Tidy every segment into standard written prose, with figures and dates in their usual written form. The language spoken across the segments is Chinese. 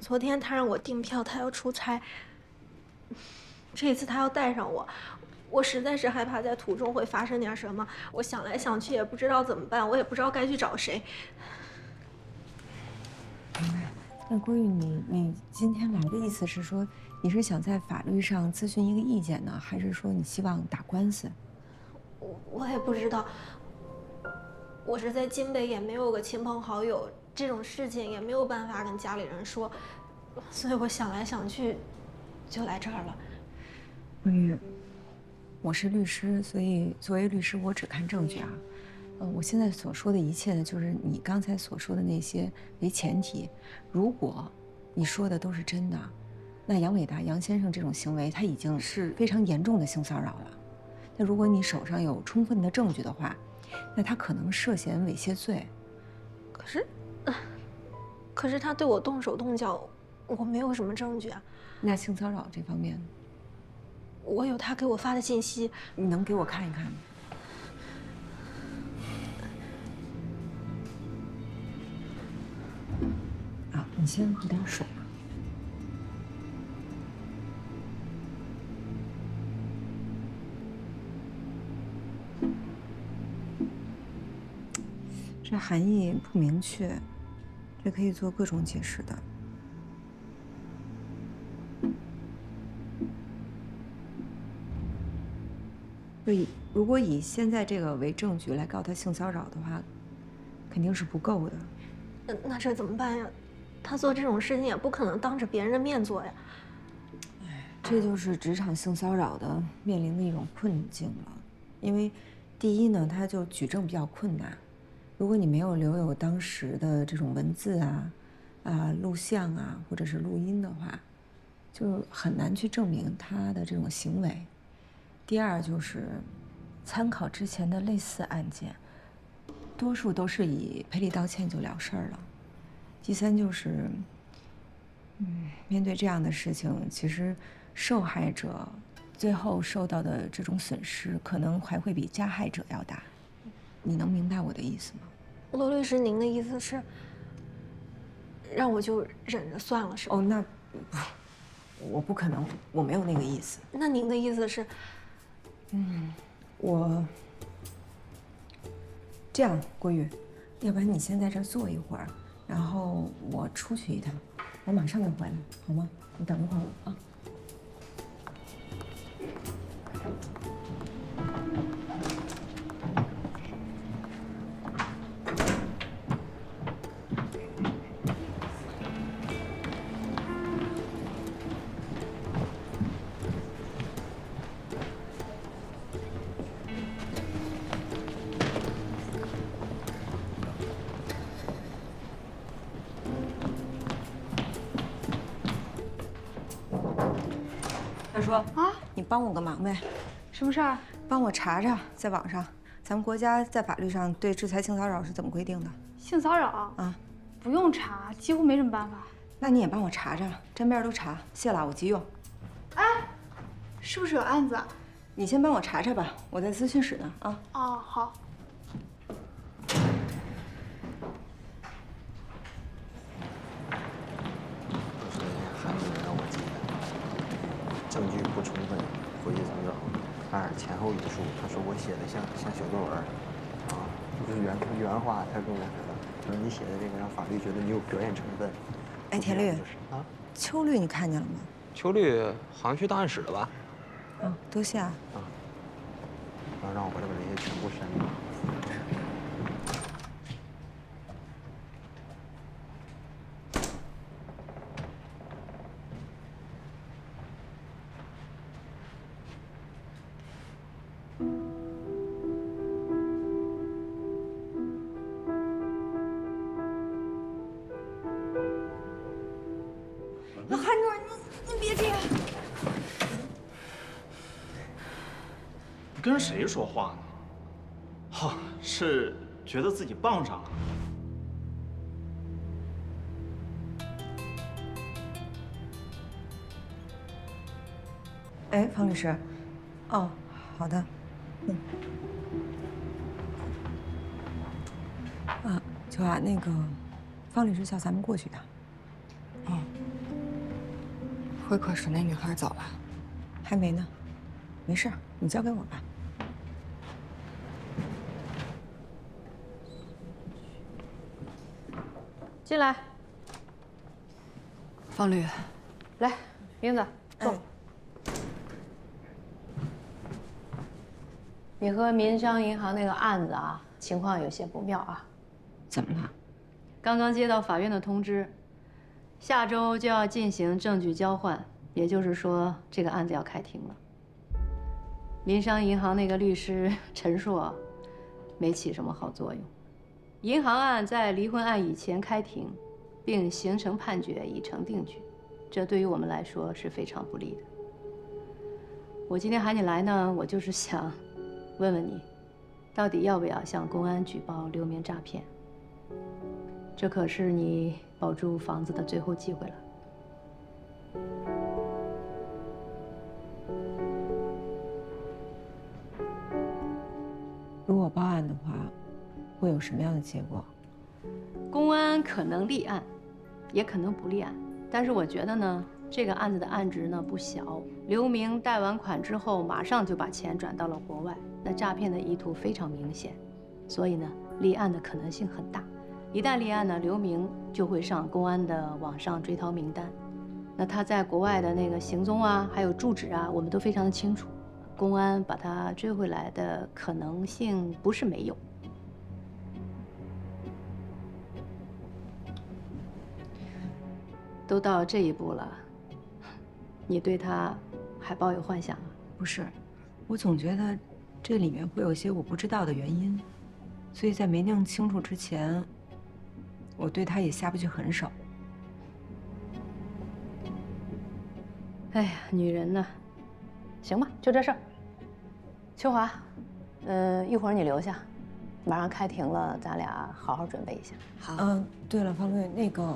昨天他让我订票，他要出差。这一次他要带上我，我实在是害怕在途中会发生点什么。我想来想去也不知道怎么办，我也不知道该去找谁。明白。那郭玉，你今天来的意思是说，你是想在法律上咨询一个意见呢，还是说你希望打官司？我也不知道。我是在京北，也没有个亲朋好友，这种事情也没有办法跟家里人说，所以我想来想去，就来这儿了。郭玉，我是律师，所以作为律师，我只看证据啊。我现在所说的一切呢，就是你刚才所说的那些为前提。如果你说的都是真的，那杨伟达杨先生这种行为，他已经是非常严重的性骚扰了。那如果你手上有充分的证据的话，那他可能涉嫌猥亵罪。可是他对我动手动脚，我没有什么证据啊。那性骚扰这方面，我有他给我发的信息，你能给我看一看吗？啊，你先喝点水。这含义不明确，这可以做各种解释的。如果以现在这个为证据来告他性骚扰的话，肯定是不够的。那这怎么办呀？他做这种事情也不可能当着别人的面做呀。这就是职场性骚扰的面临的一种困境了。因为第一呢，他就举证比较困难。如果你没有留有当时的这种文字录像或者是录音的话，就很难去证明他的这种行为。第二就是参考之前的类似案件，多数都是以赔礼道歉就了事儿了。第三就是，面对这样的事情，其实受害者最后受到的这种损失，可能还会比加害者要大。你能明白我的意思吗？罗律师，您的意思是让我就忍着算了，是吧？哦，那不，我不可能，我没有那个意思。那您的意思是？我这样，郭玉，要不然你先在这儿坐一会儿，然后我出去一趟，我马上就回来，好吗？你等一会儿我啊。他说啊，你帮我个忙呗。什么事儿？帮我查查，在网上，咱们国家在法律上对制裁性骚扰是怎么规定的？性骚扰啊，不用查，几乎没什么办法。那你也帮我查查，沾边都查，谢了，我急用。哎，是不是有案子？你先帮我查查吧，我在咨询室呢啊。哦，好。证据不充分，回去重找。2前后语数，他说我写的像小作文就是原话，他跟我说的，他说你写的这个让法律觉得你有表演成分。哎，田律，秋绿你看见了吗？秋绿好像去档案室了吧？多谢啊。然后让我把这些全部删了。韩主任，你别这样。你跟谁说话呢？哈，是觉得自己傍上了。哎，方律师，哦，好的，秋雅，那个方律师叫咱们过去一趟。哦。会客室那女孩走了？还没呢，没事儿，你交给我吧。进来，方律，来，英子坐。你和民商银行那个案子啊，情况有些不妙啊。怎么了？刚刚接到法院的通知，下周就要进行证据交换，也就是说，这个案子要开庭了。民商银行那个律师陈硕没起什么好作用。银行案在离婚案以前开庭，并形成判决已成定局，这对于我们来说是非常不利的。我今天喊你来呢，我就是想问问你，到底要不要向公安举报刘明诈骗？这可是你保住房子的最后机会了。如果报案的话，会有什么样的结果？公安可能立案，也可能不立案。但是我觉得呢，这个案子的案值呢不小。刘明贷完款之后，马上就把钱转到了国外，那诈骗的意图非常明显，所以呢，立案的可能性很大。一旦立案呢，刘明就会上公安的网上追逃名单。那他在国外的那个行踪啊，还有住址啊，我们都非常的清楚。公安把他追回来的可能性不是没有。都到这一步了，你对他还抱有幻想啊？不是，我总觉得这里面会有些我不知道的原因，所以在没弄清楚之前，我对他也下不去狠手。哎呀，女人呢？行吧，就这事儿。秋华，一会儿你留下，马上开庭了，咱俩好好准备一下。好。对了，方律，那个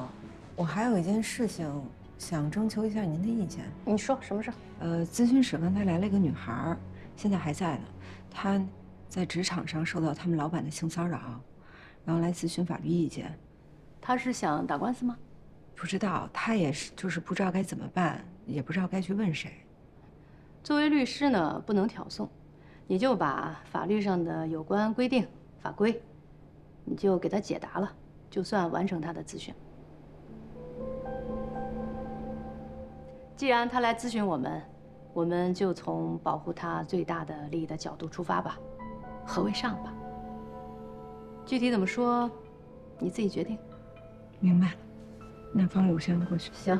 我还有一件事情想征求一下您的意见。你说什么事？咨询室刚才来了一个女孩，现在还在呢。她在职场上受到他们老板的性骚扰，然后来咨询法律意见。她是想打官司吗？不知道，她也是，就是不知道该怎么办，也不知道该去问谁。作为律师呢，不能挑唆，你就把法律上的有关规定、法规，你就给她解答了，就算完成她的咨询。既然她来咨询我们，我们就从保护她最大的利益的角度出发吧，何为上吧。具体怎么说，你自己决定。明白了，那方律，我先过去。行。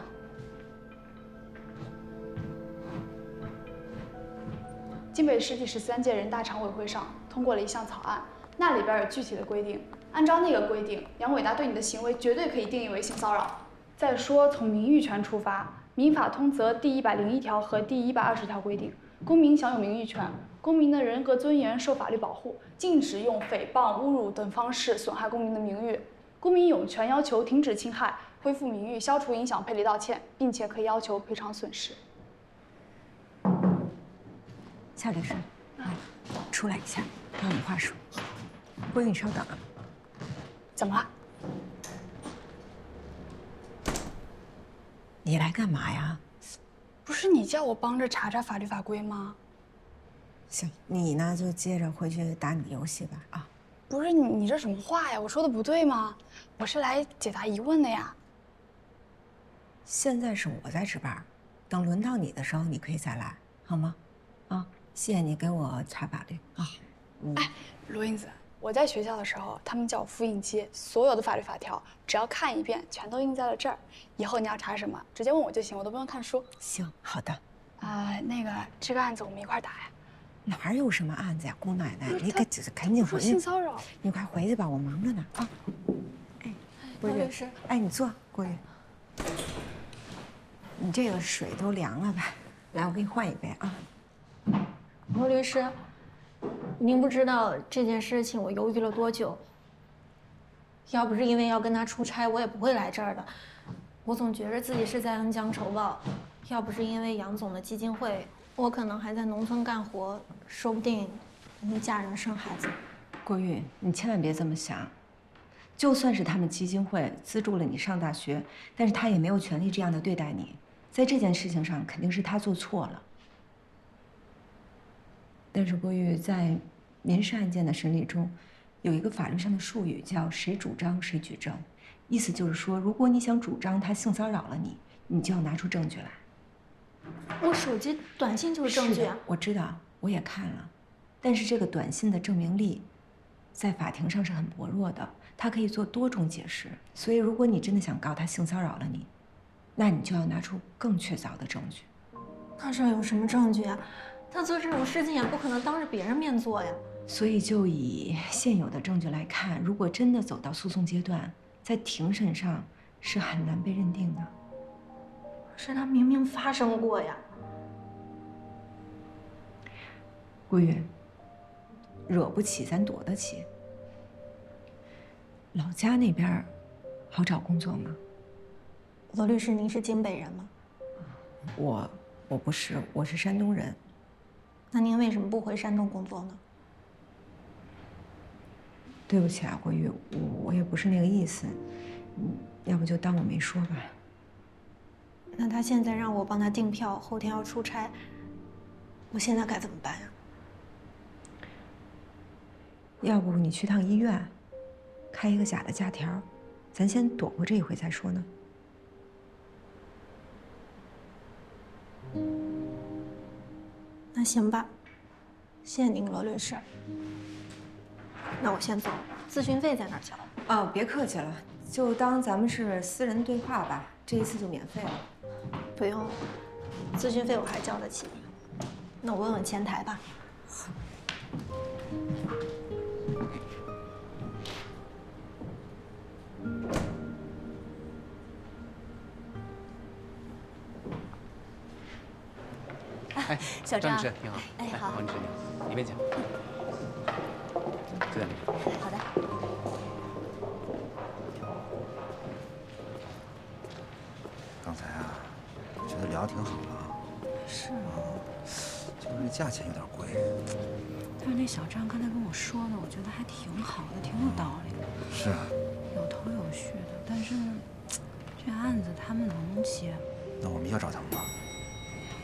京北市第13届人大常委会上通过了一项草案，那里边有具体的规定。按照那个规定，杨伟达对你的行为绝对可以定义为性骚扰。再说从名誉权出发，《民法通则》第101条和第120条规定，公民享有名誉权，公民的人格尊严受法律保护，禁止用诽谤、侮辱等方式损害公民的名誉。公民有权要求停止侵害、恢复名誉、消除影响、赔礼道歉，并且可以要求赔偿损失。夏律师，出来一下，我有话说。郭玉，你稍等啊。怎么了？你来干嘛呀？不是你叫我帮着查查法律法规吗？行，你呢就接着回去打你的游戏吧啊。不是你这什么话呀？我说的不对吗？我是来解答疑问的呀。现在是我在值班，等轮到你的时候，你可以再来，好吗？啊，谢谢你给我查法律啊。哎，罗英子，我在学校的时候，他们叫我复印机，所有的法律法条只要看一遍，全都印在了这儿。以后你要查什么，直接问我就行，我都不用看书。行，好的。那个这个案子我们一块儿打呀。哪有什么案子呀，姑奶奶，你赶紧回去。性骚扰，你快回去吧，我忙着呢啊。哎，郭律师，哎，你坐，郭玉。你这个水都凉了吧？来，我给你换一杯啊。罗律师，您不知道这件事情我犹豫了多久。要不是因为要跟他出差，我也不会来这儿的。我总觉着自己是在恩将仇报。要不是因为杨总的基金会，我可能还在农村干活，说不定能嫁人生孩子。郭玉，你千万别这么想。就算是他们基金会资助了你上大学，但是他也没有权利这样的对待你。在这件事情上肯定是他做错了。但是郭玉在民事案件的审理中，有一个法律上的术语叫"谁主张谁举证"，意思就是说，如果你想主张他性骚扰了你，你就要拿出证据来。我手机短信就是证据啊！我知道，我也看了，但是这个短信的证明力，在法庭上是很薄弱的，它可以做多种解释。所以，如果你真的想告他性骚扰了你，那你就要拿出更确凿的证据。那这有什么证据啊？他做这种事情也不可能当着别人面做呀。所以，就以现有的证据来看，如果真的走到诉讼阶段，在庭审上是很难被认定的。可是他明明发生过呀。郭玉，惹不起咱躲得起。老家那边好找工作吗？罗律师，您是京北人吗？我不是，我是山东人。那您为什么不回山东工作呢？对不起啊，郭玉，我也不是那个意思，要不就当我没说吧。那他现在让我帮他订票，后天要出差，我现在该怎么办呀？要不你去趟医院，开一个假的假条，咱先躲过这一回再说呢。那行吧，谢谢您，罗律师。那我先走，咨询费在哪儿交？哦，别客气了，就当咱们是私人对话吧，这一次就免费了。不用，咨询费我还交得起。那我问问前台吧。哎，小张你吃，挺好。哎好好，你吃你好，里面请。就在那边。好的。刚才啊，觉得聊得挺好的啊。是，就是这价钱有点贵。但是那小张刚才跟我说的，我觉得还挺好的，挺有道理的。是啊。有头有绪的，但是这案子他们能接？那我们要找他们吗？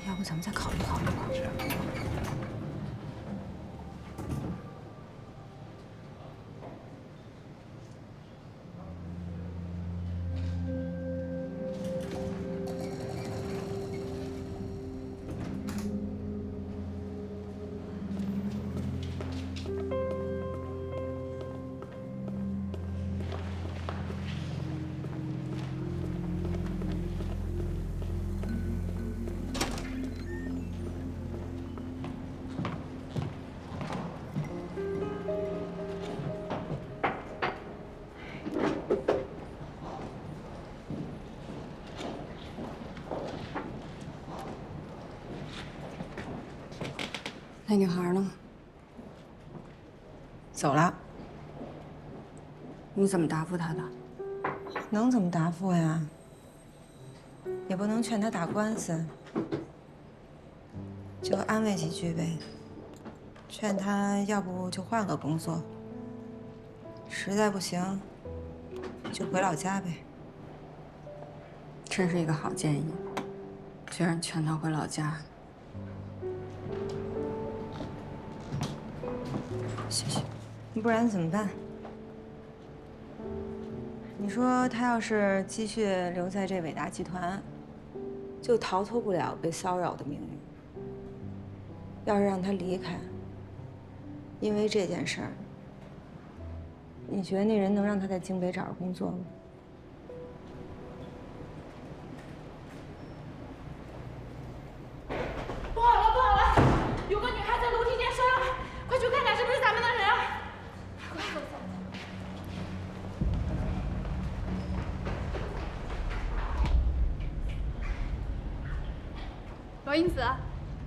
要不咱们再考虑考虑吧。是。那女孩呢？走了。你怎么答复她的？能怎么答复呀？也不能劝她打官司，就安慰几句呗。劝她要不就换个工作，实在不行就回老家呗。真是一个好建议，居然劝她回老家。谢谢。不然怎么办？你说他要是继续留在这伟达集团，就逃脱不了被骚扰的命运。要是让他离开，因为这件事儿，你觉得那人能让他在京北找着工作吗？不好了，不好了！有个女孩在楼梯间摔了，快去看看是不是咱们的人啊！快走走。罗英子，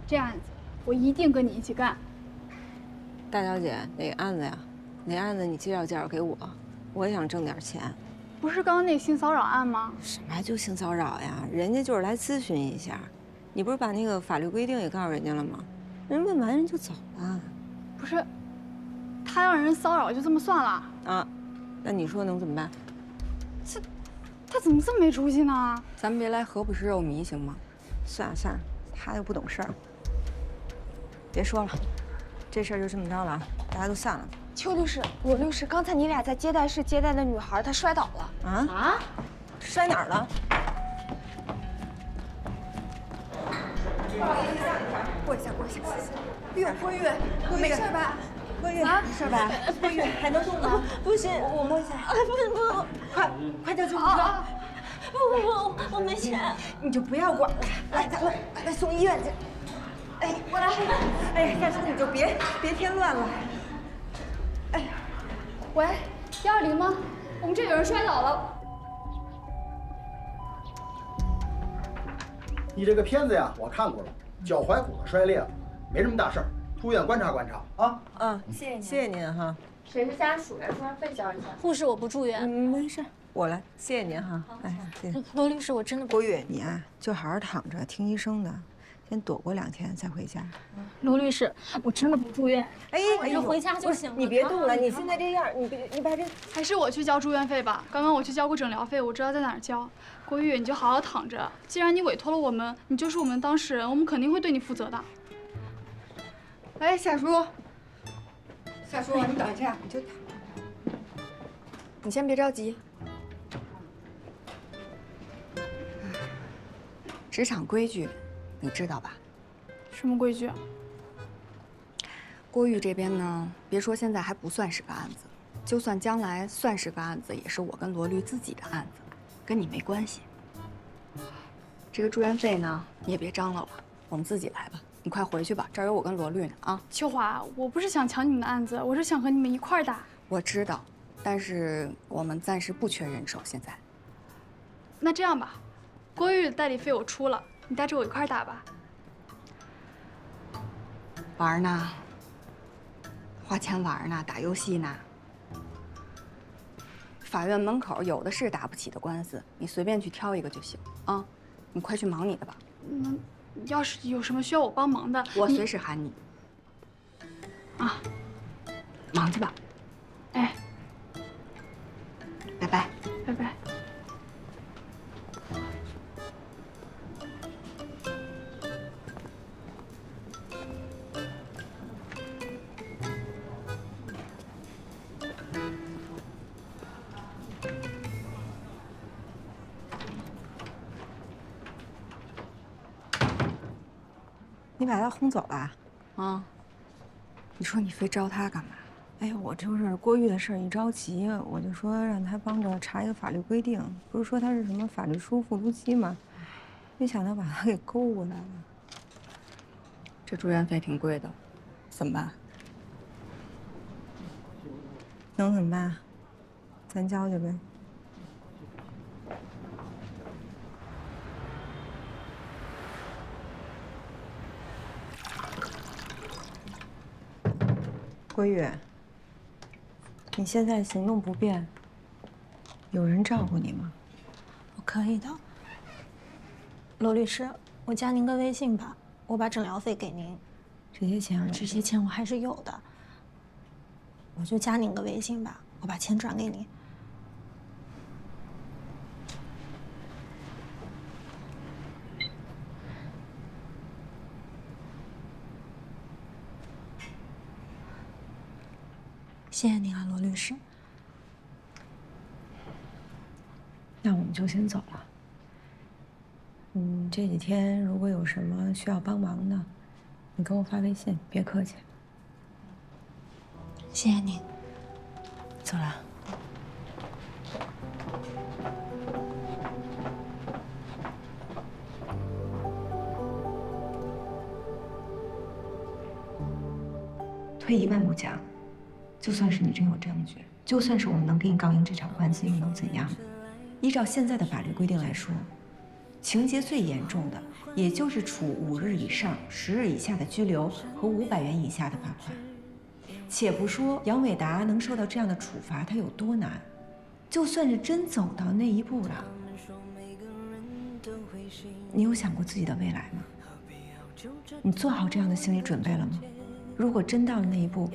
这案子我一定跟你一起干。大小姐，哪个案子呀？哪案子你介绍给我，我也想挣点钱。不是刚刚那性骚扰案吗？什么就性骚扰呀？人家就是来咨询一下，你不是把那个法律规定也告诉人家了吗？人问完人就走了。不是，他让人骚扰就这么算了？啊，那你说能怎么办？他怎么这么没出息呢？咱们别来何不食肉糜行吗？算了算了，他又不懂事儿。别说了，这事儿就这么着了，大家都散了。邱律师，罗律师，刚才你俩在接待室接待的女孩，她摔倒了。啊？摔哪儿了？不好意思，过一下，过一下。哎呦，郭玉，没事吧？郭玉，没事吧？郭玉还能动吗？不行，我摸一下。不，快叫救护车！不，我没钱。你就不要管了，来，咱们来送医院去。哎，我来。哎呀，下次你就别添乱了。哎呀，喂，120吗？我们这有人摔倒了。你这个片子呀，我看过了，脚踝骨头摔裂了，没什么大事儿，出院观察观察啊。嗯，谢谢您哈。谁是家属来？住院费交一下。护士，我不住院。没事，我来，谢谢您哈。哎，谢谢。罗律师，我真的郭玉，你啊就好好躺着听医生的，先躲过2天再回家。罗律师，我真的不住院。哎，我就回家就行了。你别动了，你现在这样，你把这……还是我去交住院费吧。刚刚我去交过诊疗费，我知道在哪儿交。郭玉，你就好好躺着。既然你委托了我们，你就是我们当事人，我们肯定会对你负责的。哎，夏叔，夏叔，你等一下，你就躺。你先别着急。职场规矩，你知道吧？什么规矩？郭玉这边呢，别说现在还不算是个案子，就算将来算是个案子，也是我跟罗律自己的案子，跟你没关系。这个住院费呢，你也别张罗了，我们自己来吧。你快回去吧，这儿有我跟罗律呢啊。秋华，我不是想抢你们的案子，我是想和你们一块儿打。我知道，但是我们暂时不缺人手，现在。那这样吧，郭玉的代理费我出了，你带着我一块儿打吧。玩呢？花钱玩呢？打游戏呢？法院门口有的是打不起的官司，你随便去挑一个就行啊！你快去忙你的吧。要是有什么需要我帮忙的，我随时喊你。啊，忙去吧。哎，拜拜。拜拜。你把他轰走了？啊？你说你非招他干嘛？哎呀，我就是郭玉的事儿一着急，我就说让他帮着查一个法律规定，不是说他是什么法律书附录机吗？没想到把他给勾过来了。这住院费挺贵的，怎么办？能怎么办？咱交去呗。郭玉，你现在行动不便，有人照顾你吗？我可以的。罗律师，我加您个微信吧，我把诊疗费给您。这些钱，这些钱我还是有的，我就加您个微信吧，我把钱转给您。谢谢您啊，罗律师。那我们就先走了。这几天如果有什么需要帮忙的，你给我发微信，别客气。谢谢您。走了。退一万步讲，就算是你真有证据，就算是我们能给你告赢这场官司，又能怎样？依照现在的法律规定来说，情节最严重的，也就是处5日以上10日以下的拘留和500元以下的罚款。且不说杨伟达能受到这样的处罚，他有多难，就算是真走到那一步了，你有想过自己的未来吗？你做好这样的心理准备了吗？如果真到了那一步，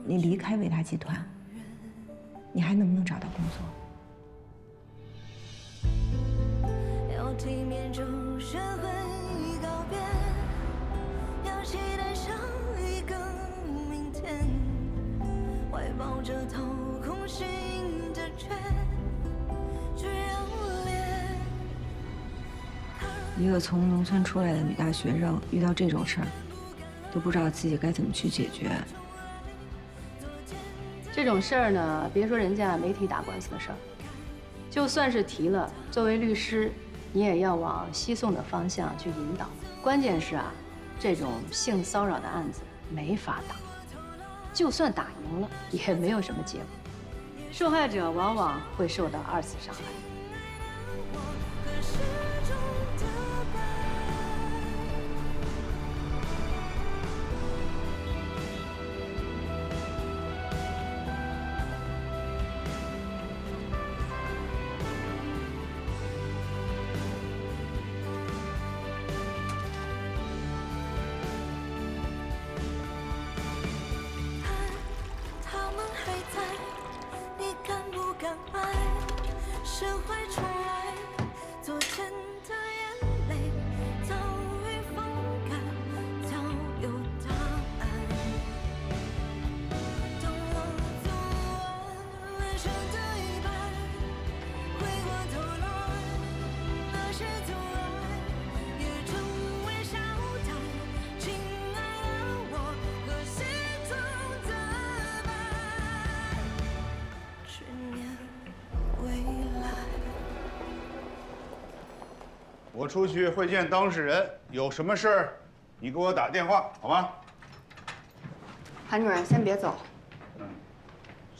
你离开伟达集团，你还能不能找到工作？要体面就是会着头空心的缺，居然连一个从农村出来的女大学生，遇到这种事儿，都不知道自己该怎么去解决。这种事儿呢，别说人家媒体打官司的事儿，就算是提了，作为律师，你也要往西宋的方向去引导。关键是啊，这种性骚扰的案子没法打，就算打赢了，也没有什么结果，受害者往往会受到2次伤害。他们还在，你敢不敢爱？释怀出来，昨天的眼泪早已风干，早有答案。当我走完人生的一半，回过头来，那些阻碍也成为笑谈。亲爱的我和心中的爱，去年未来。我出去会见当事人，有什么事儿，你给我打电话，好吗？韩主任，先别走。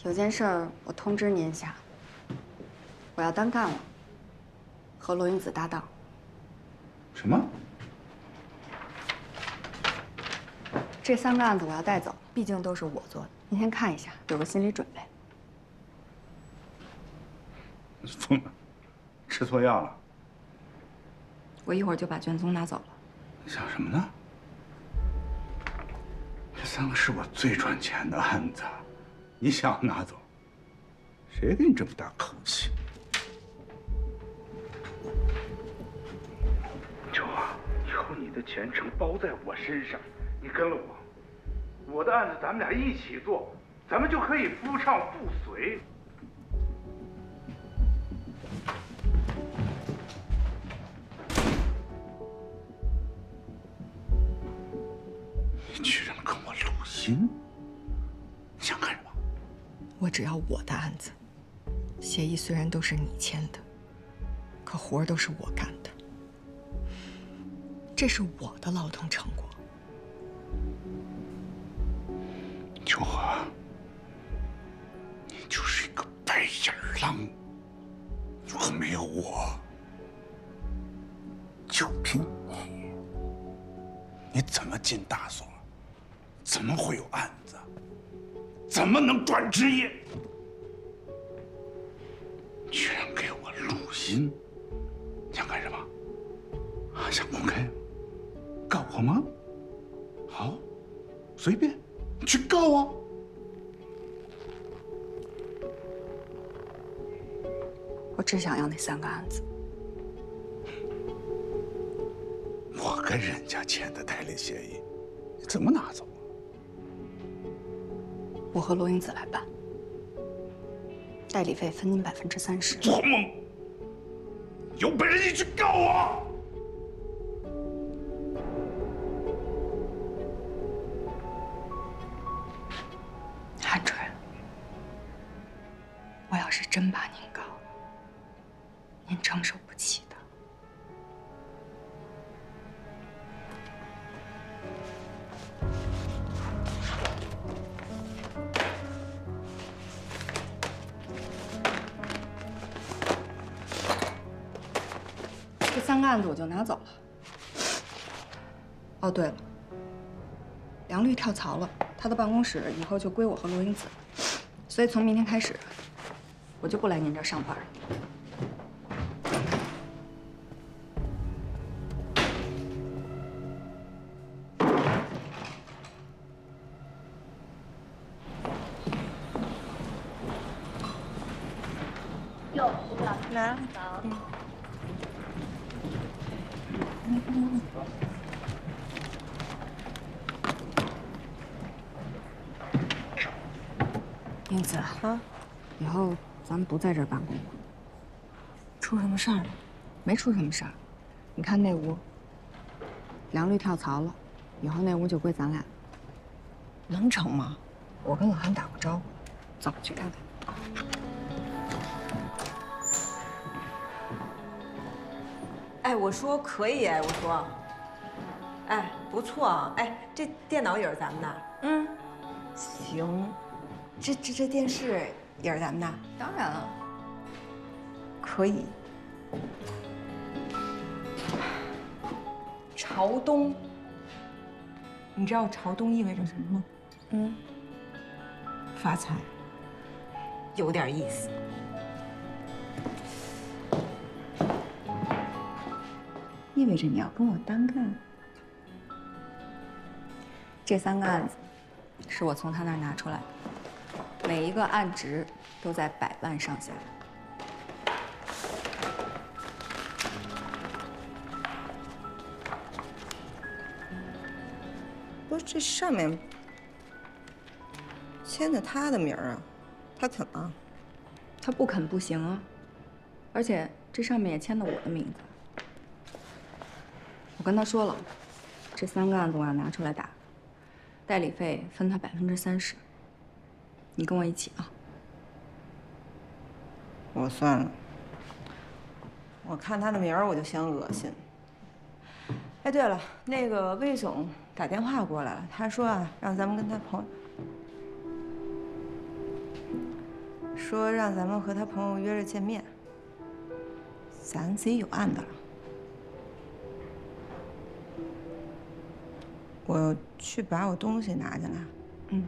有件事儿我通知您一下，我要单干了，和罗云子搭档。什么？这3个案子我要带走，毕竟都是我做的，您先看一下，有个心理准备。疯了，吃错药了。我一会儿就把卷宗拿走了。你想什么呢？这3个是我最赚钱的案子，你想拿走？谁给你这么大口气？秋啊，以后你的前程包在我身上，你跟了我，我的案子咱们俩一起做，咱们就可以夫唱妇随。你居然跟我录音，你想干什么？我只要我的案子，协议虽然都是你签的，可活儿都是我干的，这是我的劳动成果。秋华，你就是一个白眼狼。如果没有我，就凭你怎么进大所？怎么会有案子？怎么能转职业？居然给我录音，想干什么？啊，想公开？告我吗？好，随便，你去告啊！我只想要那3个案子。我跟人家签的代理协议，你怎么拿走？我和罗英子来办，代理费分您30%。做梦！有本事你去告我！韩主任，我要是真把您告了，您承受不起的。这3个案子我就拿走了。哦，对了，梁律跳槽了，他的办公室以后就归我和罗英子，所以从明天开始，我就不来您这儿上班了。哟，来了。英子啊，以后咱们不在这儿办公了。出什么事儿了？没出什么事儿。你看那屋，梁律跳槽了，以后那屋就归咱俩。能成吗？我跟老韩打过招呼，走去看看。哎，我说可以哎，我说，哎，不错啊，哎，这电脑也是咱们的，嗯，行，这电视也是咱们的，当然了，可以。朝东，你知道朝东意味着什么吗？嗯，发财，有点意思。意味着你要跟我单干。这3个案子是我从他那儿拿出来的，每一个案值都在100万上下。不是这上面签的他的名儿啊，他肯吗？他不肯不行啊，而且这上面也签了我的名字。我跟他说了，这3个案子我要拿出来打，代理费分他30%，你跟我一起啊。我算了，我看他的名儿我就嫌恶心。哎，对了，那个魏总打电话过来了，他说啊，让咱们跟他朋友，说让咱们和他朋友约着见面。咱自己有案子了。我去把我东西拿进来。嗯。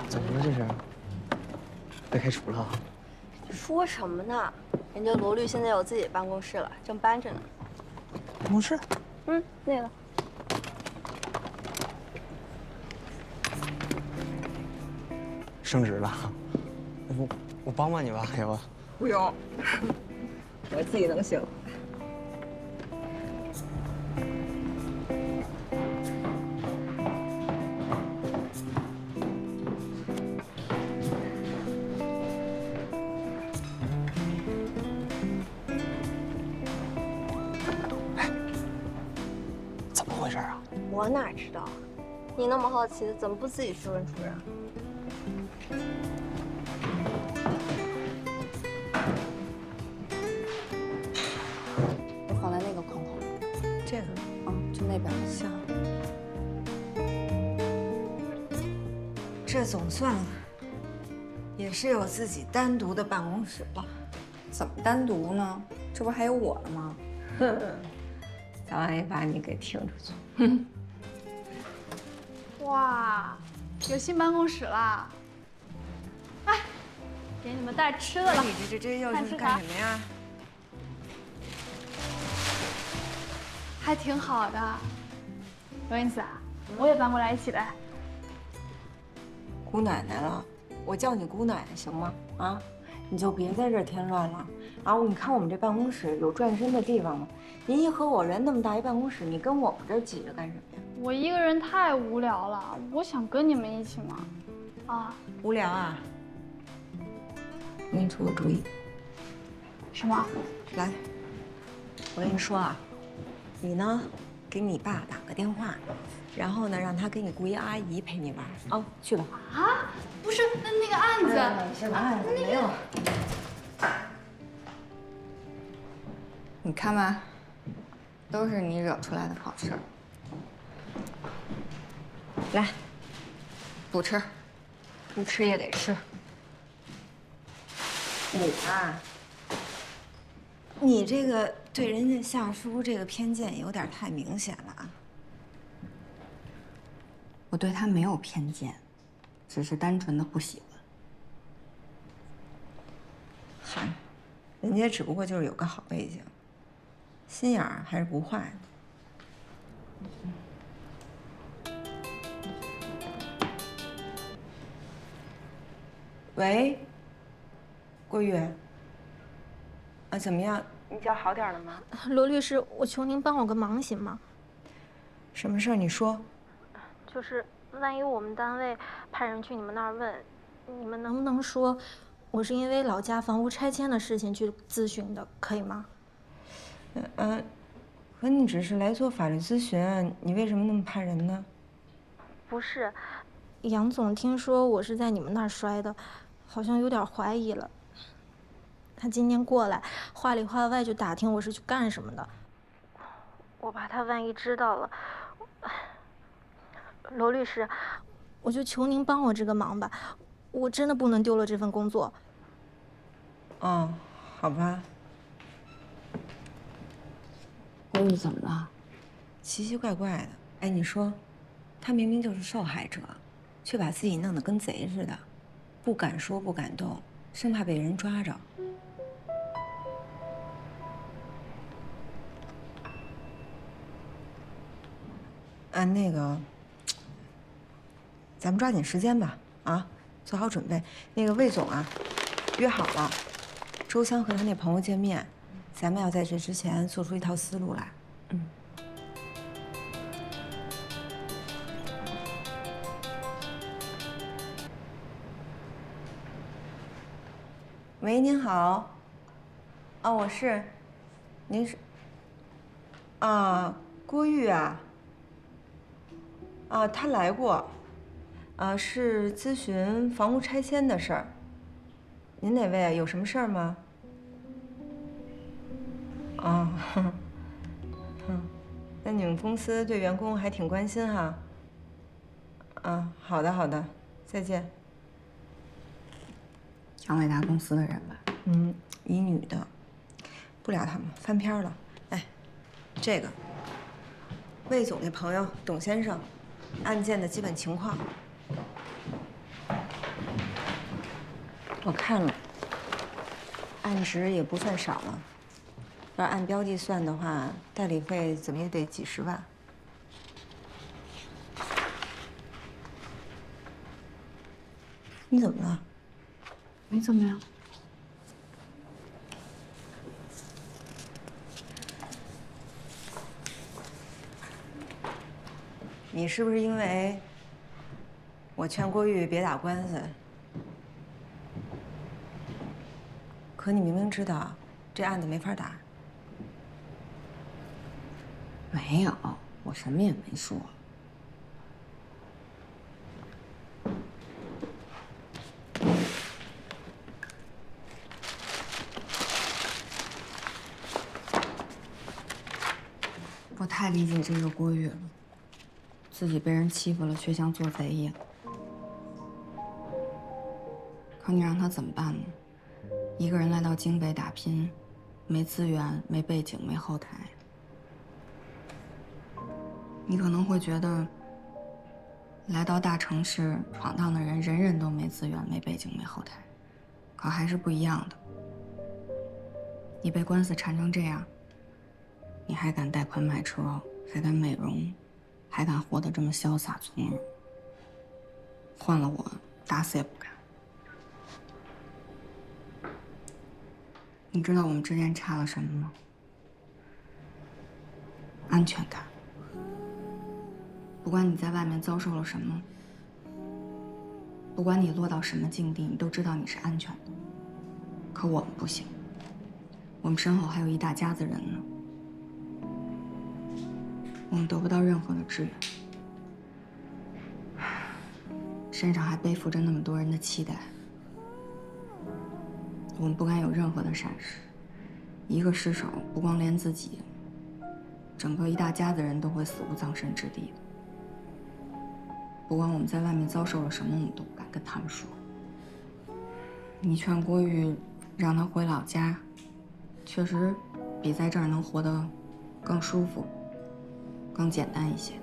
怎么了这是？被开除了？说什么呢？人家罗律现在有自己的办公室了，正搬着呢。办公室？嗯，那个。升职了？我帮帮你吧，要不？不用，我自己能行。我哪知道啊？你那么好奇，怎么不自己去问主任？我放在那个框框。这个？嗯，就那边。行。这总算也是有自己单独的办公室了。怎么单独呢？这不还有我呢吗？早晚也把你给听出去。哇，有新办公室啦！哎，给你们带吃的了。你这又是干什么呀？还挺好的。罗英子啊，我也搬过来一起来。姑奶奶了，我叫你姑奶奶行吗？啊，你就别在这儿添乱了。啊，你看我们这办公室有转身的地方吗？您一合伙人那么大一办公室，你跟我们这儿挤着干什么呀？我一个人太无聊了，我想跟你们一起嘛。啊，无聊啊？我给你出个主意。什么？来，我跟你说啊，你呢，给你爸打个电话，然后呢，让他给你雇一阿姨陪你玩啊，去吧。啊，不是，那个案子，什么案子？没有。你看吧，都是你惹出来的好事儿。来，不吃，不吃也得吃。你啊，你这个对人家夏叔这个偏见有点太明显了啊。我对他没有偏见，只是单纯的不喜欢。嗨，人家只不过就是有个好背景，心眼儿还是不坏的。喂，郭玉。啊，怎么样？你脚好点了吗？罗律师，我求您帮我个忙行吗？什么事儿？你说。就是万一我们单位派人去你们那儿问，你们能不能说我是因为老家房屋拆迁的事情去咨询的，可以吗？可你只是来做法律咨询啊，你为什么那么怕人呢？不是，杨总听说我是在你们那儿摔的，好像有点怀疑了。他今天过来，话里话外就打听我是去干什么的。我怕他万一知道了，罗律师，我就求您帮我这个忙吧，我真的不能丢了这份工作。哦，好吧。郭玉怎么了？奇奇怪怪的。哎，你说，他明明就是受害者，却把自己弄得跟贼似的，不敢说不敢动，生怕被人抓着。那个，咱们抓紧时间吧，啊，做好准备。那个魏总啊，约好了，周湘和他那朋友见面，咱们要在这之前做出一套思路来。喂，您好。哦，我是，您是？啊，郭玉啊。啊，他来过，是咨询房屋拆迁的事儿。您哪位啊？有什么事儿吗？哦，那你们公司对员工还挺关心哈。啊，好的好的，再见。杨伟达公司的人吧？一女的，不聊他们，翻篇了。哎，这个，魏总那朋友董先生。案件的基本情况，我看了，案值也不算少了。要按标的算的话，代理费怎么也得几十万。你怎么了？没怎么样。你是不是因为我劝郭玉别打官司？可你明明知道这案子没法打。没有，我什么也没说。我太理解这个郭玉了。自己被人欺负了，却像做贼一样。可你让他怎么办呢？一个人来到京北打拼，没资源、没背景、没后台。你可能会觉得，来到大城市闯荡的人，人人都没资源、没背景、没后台，可还是不一样的。你被官司缠成这样，你还敢贷款买车，还敢美容。还敢活得这么潇洒从容，换了我，打死也不敢。你知道我们之间差了什么吗？安全感。不管你在外面遭受了什么，不管你落到什么境地，你都知道你是安全的。可我们不行，我们身后还有一大家子人呢。我们得不到任何的支援，身上还背负着那么多人的期待。我们不敢有任何的闪失，一个失手，不光连自己，整个一大家子人都会死无葬身之地的。不管我们在外面遭受了什么，我们都不敢跟他们说。你劝郭玉让他回老家，确实比在这儿能活得更舒服。更简单一些，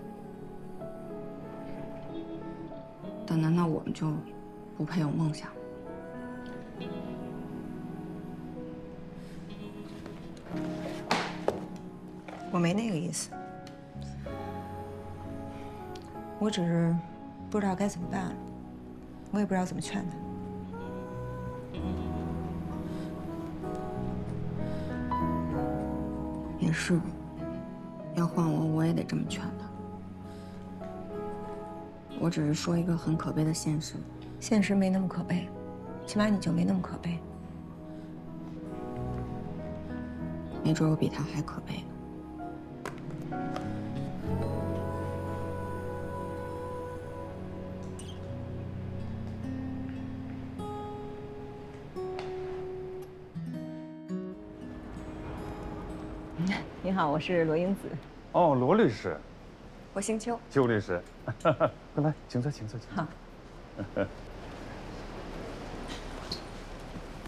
但难道我们就不配有梦想？我没那个意思，我只是不知道该怎么办了，我也不知道怎么劝他。也是，要换我也得这么劝他。我只是说一个很可悲的现实，现实没那么可悲，起码你就没那么可悲。没准有比他还可悲的。你好，我是罗英子。哦，罗律师，我姓邱。邱律师，快来，请坐，请坐，请坐。好。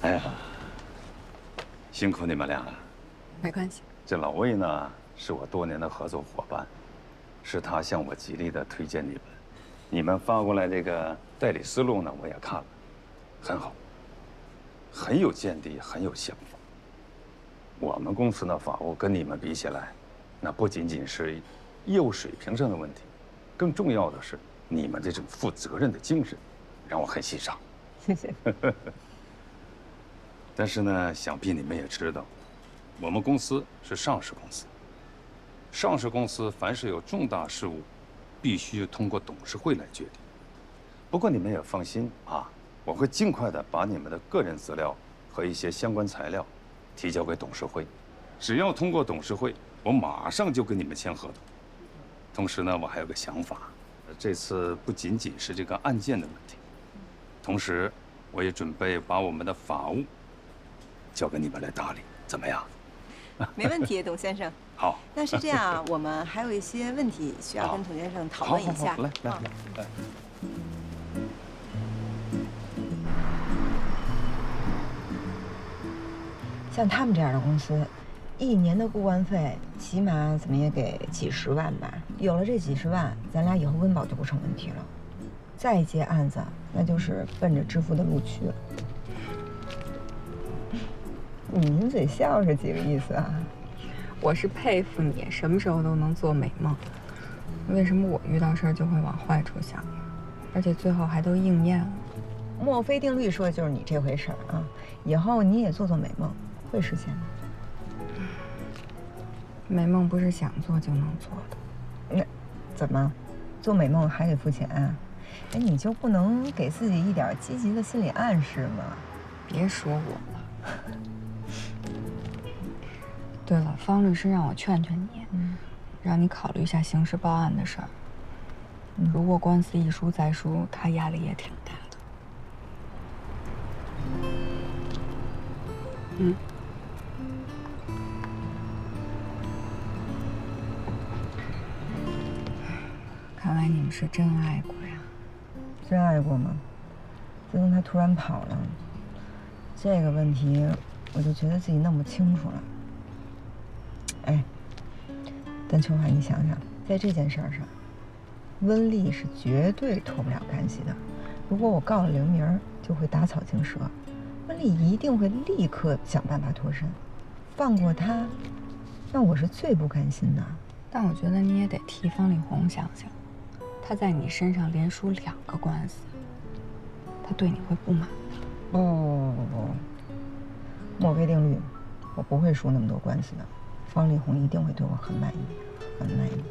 哎呀，辛苦你们俩了。没关系。这老魏呢，是我多年的合作伙伴，是他向我极力的推荐你们。你们发过来这个代理思路呢，我也看了，很好，很有见地，很有想法。我们公司的法务跟你们比起来，那不仅仅是业务水平上的问题，更重要的是你们这种负责任的精神，让我很欣赏。谢谢。但是呢，想必你们也知道，我们公司是上市公司。上市公司凡是有重大事务，必须通过董事会来决定。不过你们也放心啊，我会尽快的把你们的个人资料和一些相关材料提交给董事会。只要通过董事会，我马上就跟你们签合同。同时呢，我还有个想法，这次不仅仅是这个案件的问题，同时我也准备把我们的法务交给你们来打理，怎么样？没问题，董先生。好。那是这样，我们还有一些问题需要跟董先生讨论一下。好，来。像他们这样的公司，1年的顾问费起码怎么也给几十万吧。有了这几十万，咱俩以后温饱就不成问题了。再接案子，那就是奔着致富的路去了。你抿嘴笑是几个意思啊？我是佩服你，什么时候都能做美梦。为什么我遇到事儿就会往坏处想，而且最后还都应验了？墨菲定律说的就是你这回事儿啊！以后你也做做美梦，会实现的。美梦不是想做就能做的。那怎么，做美梦还得付钱啊？哎，你就不能给自己一点积极的心理暗示吗？别说我了。对了，方律师让我劝劝你，让你考虑一下刑事报案的事儿。如果官司一输再输，他压力也挺大的。看来你们是真爱过呀。真爱过吗？自从他突然跑了，这个问题我就觉得自己弄不清楚了。哎，但秋海，你想想，在这件事儿上，温丽是绝对脱不了干系的。如果我告了刘明，就会打草惊蛇，温丽一定会立刻想办法脱身。放过他，那我是最不甘心的。但我觉得你也得替方力宏想想，他在你身上连输2个官司，他对你会不满的。不，墨菲定律，我不会输那么多官司的。方力宏一定会对我很满意，很满意。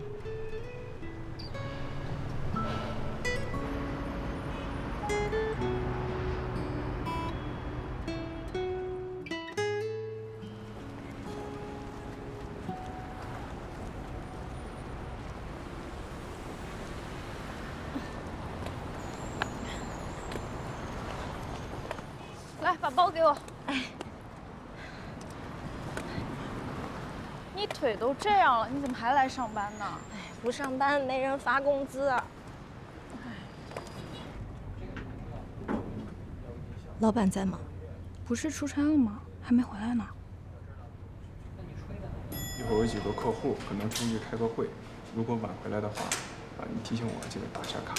来，把包给我。哎，你腿都这样了，你怎么还来上班呢？哎，不上班没人发工资。老板在吗？不是出差了吗？还没回来呢。一会儿有几个客户可能出去开个会，如果晚回来的话，你提醒我记得打一下卡。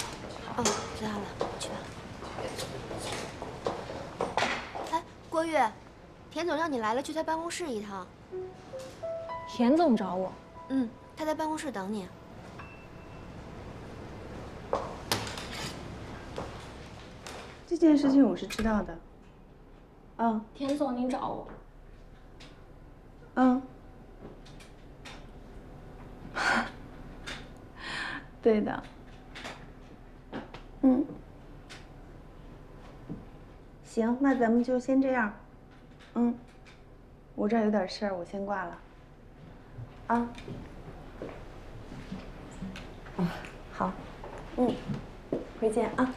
哦，知道了，去吧。哎，郭玉，田总让你来了，去他办公室一趟。田总找我？他在办公室等你。这件事情我是知道的。田总，您找我？对的。嗯。行，那咱们就先这样。嗯。我这儿有点事儿，我先挂了。啊。啊，好。嗯，回见啊。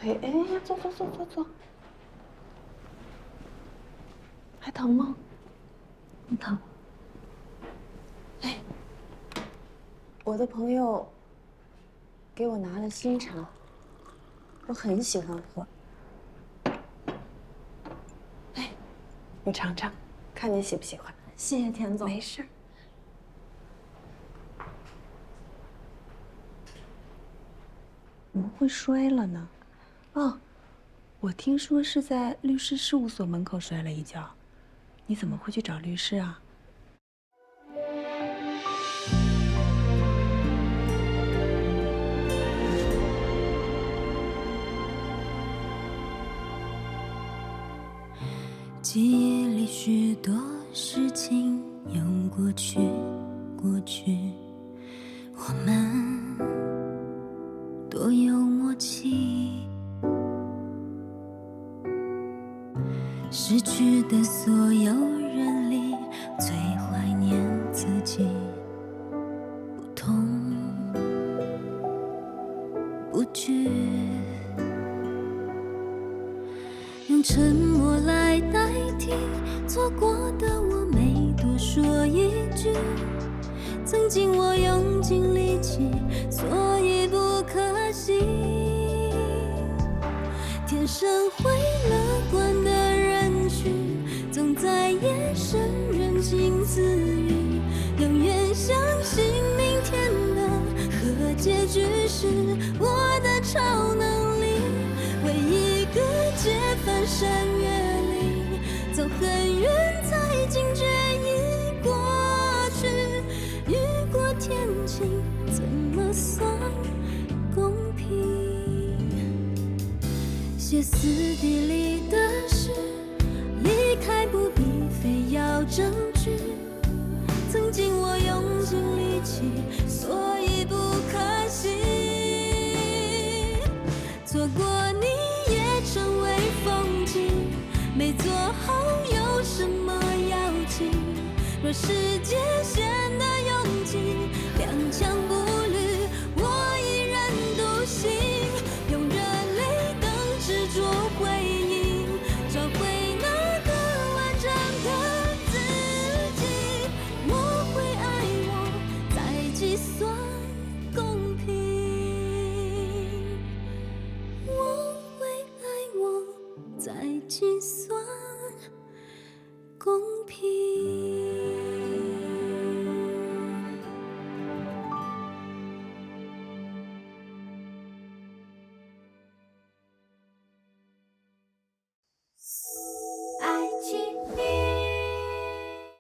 对，哎，坐坐坐坐坐。还疼吗？不疼。哎，我的朋友给我拿了新茶，我很喜欢喝。哎，你尝尝，看你喜不喜欢。谢谢田总。没事。怎么会摔了呢？哦，我听说是在律师事务所门口摔了一跤。你怎么会去找律师啊？记忆里许多事情用过去，过去，我们多有默契。失去的所有人里，最怀念自己。不痛不惧，用沉默来代替错过的我，没多说一句。曾经我用尽力气，所以不可惜。天生会乐观的人群，总在夜深人静自语，永远相信明天的和结局是我的超能力。为一个劫翻山越岭，走很远才惊觉已过去。雨过天晴，怎么算公平？歇斯底里的事，离开不必非要证据。曾经我用尽力气，所以不可惜。错过你也成为风景，没做好有什么要紧？若世界显得拥挤，踉跄步履，我依然独行，用热泪等执着回应，找回那个完整的自己。我会爱我，再计算公平。我会爱我，再计算公平。